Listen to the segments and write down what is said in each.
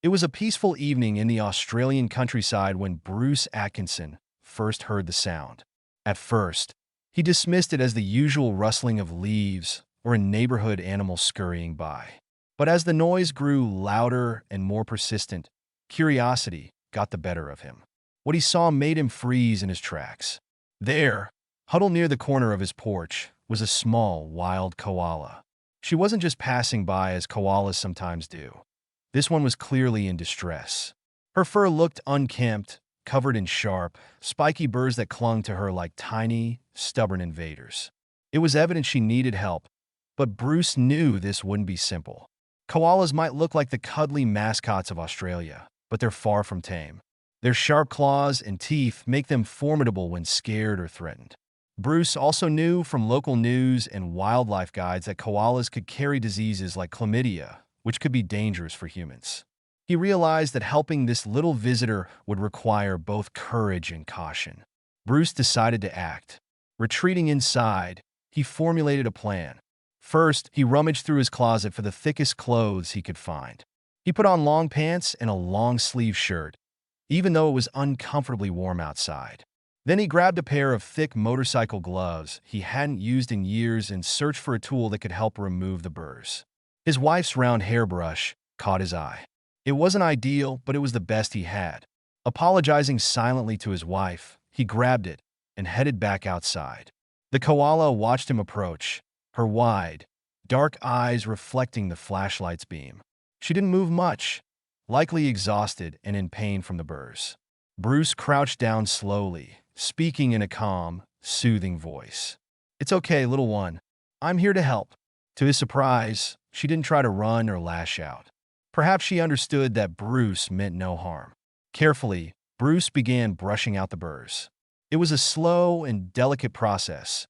It was a peaceful evening in the Australian countryside when Bruce Atkinson first heard the sound. At first, he dismissed it as the usual rustling of leaves or a neighborhood animal scurrying by. But as the noise grew louder and more persistent, curiosity got the better of him. What he saw made him freeze in his tracks. There, huddled near the corner of his porch, was a small, wild koala. She wasn't just passing by as koalas sometimes do. This one was clearly in distress. Her fur looked unkempt, covered in sharp, spiky burrs that clung to her like tiny, stubborn invaders. It was evident she needed help, but Bruce knew this wouldn't be simple. Koalas might look like the cuddly mascots of Australia, but they're far from tame. Their sharp claws and teeth make them formidable when scared or threatened. Bruce also knew from local news and wildlife guides that koalas could carry diseases like chlamydia, which could be dangerous for humans. He realized that helping this little visitor would require both courage and caution. Bruce decided to act. Retreating inside, he formulated a plan. First, he rummaged through his closet for the thickest clothes he could find. He put on long pants and a long-sleeve shirt, even though it was uncomfortably warm outside. Then he grabbed a pair of thick motorcycle gloves he hadn't used in years and searched for a tool that could help remove the burrs. His wife's round hairbrush caught his eye. It wasn't ideal, but it was the best he had. Apologizing silently to his wife, he grabbed it and headed back outside. The koala watched him approach, her wide, dark eyes reflecting the flashlight's beam. She didn't move much, likely exhausted and in pain from the burrs. Bruce crouched down slowly, speaking in a calm, soothing voice. "It's okay, little one. I'm here to help." To his surprise, she didn't try to run or lash out. Perhaps she understood that Bruce meant no harm. Carefully, Bruce began brushing out the burrs. It was a slow and delicate process,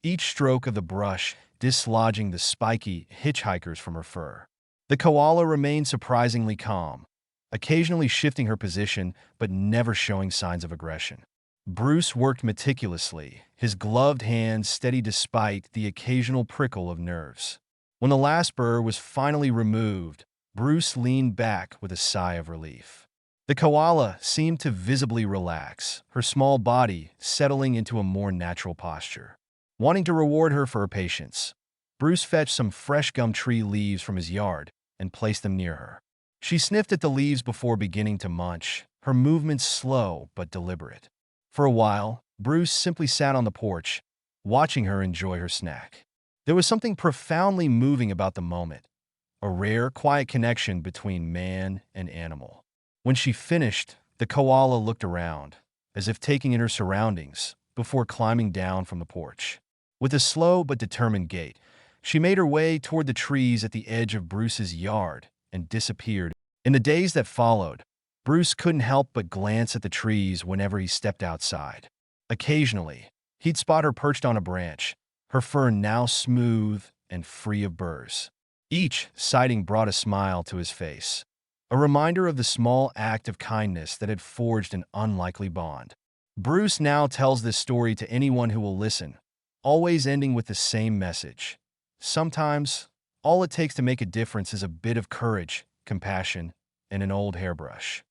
each stroke of the brush dislodging the spiky hitchhikers from her fur. The koala remained surprisingly calm, occasionally shifting her position but never showing signs of aggression. Bruce worked meticulously, his gloved hands steady despite the occasional prickle of nerves. When the last burr was finally removed, Bruce leaned back with a sigh of relief. The koala seemed to visibly relax, her small body settling into a more natural posture. Wanting to reward her for her patience, Bruce fetched some fresh gum tree leaves from his yard and placed them near her. She sniffed at the leaves before beginning to munch, her movements slow but deliberate. For a while, Bruce simply sat on the porch, watching her enjoy her snack. There was something profoundly moving about the moment, a rare, quiet connection between man and animal. When she finished, the koala looked around, as if taking in her surroundings, before climbing down from the porch. With a slow but determined gait, she made her way toward the trees at the edge of Bruce's yard and disappeared. In the days that followed, Bruce couldn't help but glance at the trees whenever he stepped outside. Occasionally, he'd spot her perched on a branch, her fur now smooth and free of burrs. Each sighting brought a smile to his face, a reminder of the small act of kindness that had forged an unlikely bond. Bruce now tells this story to anyone who will listen, always ending with the same message. Sometimes, all it takes to make a difference is a bit of courage, compassion, and an old hairbrush.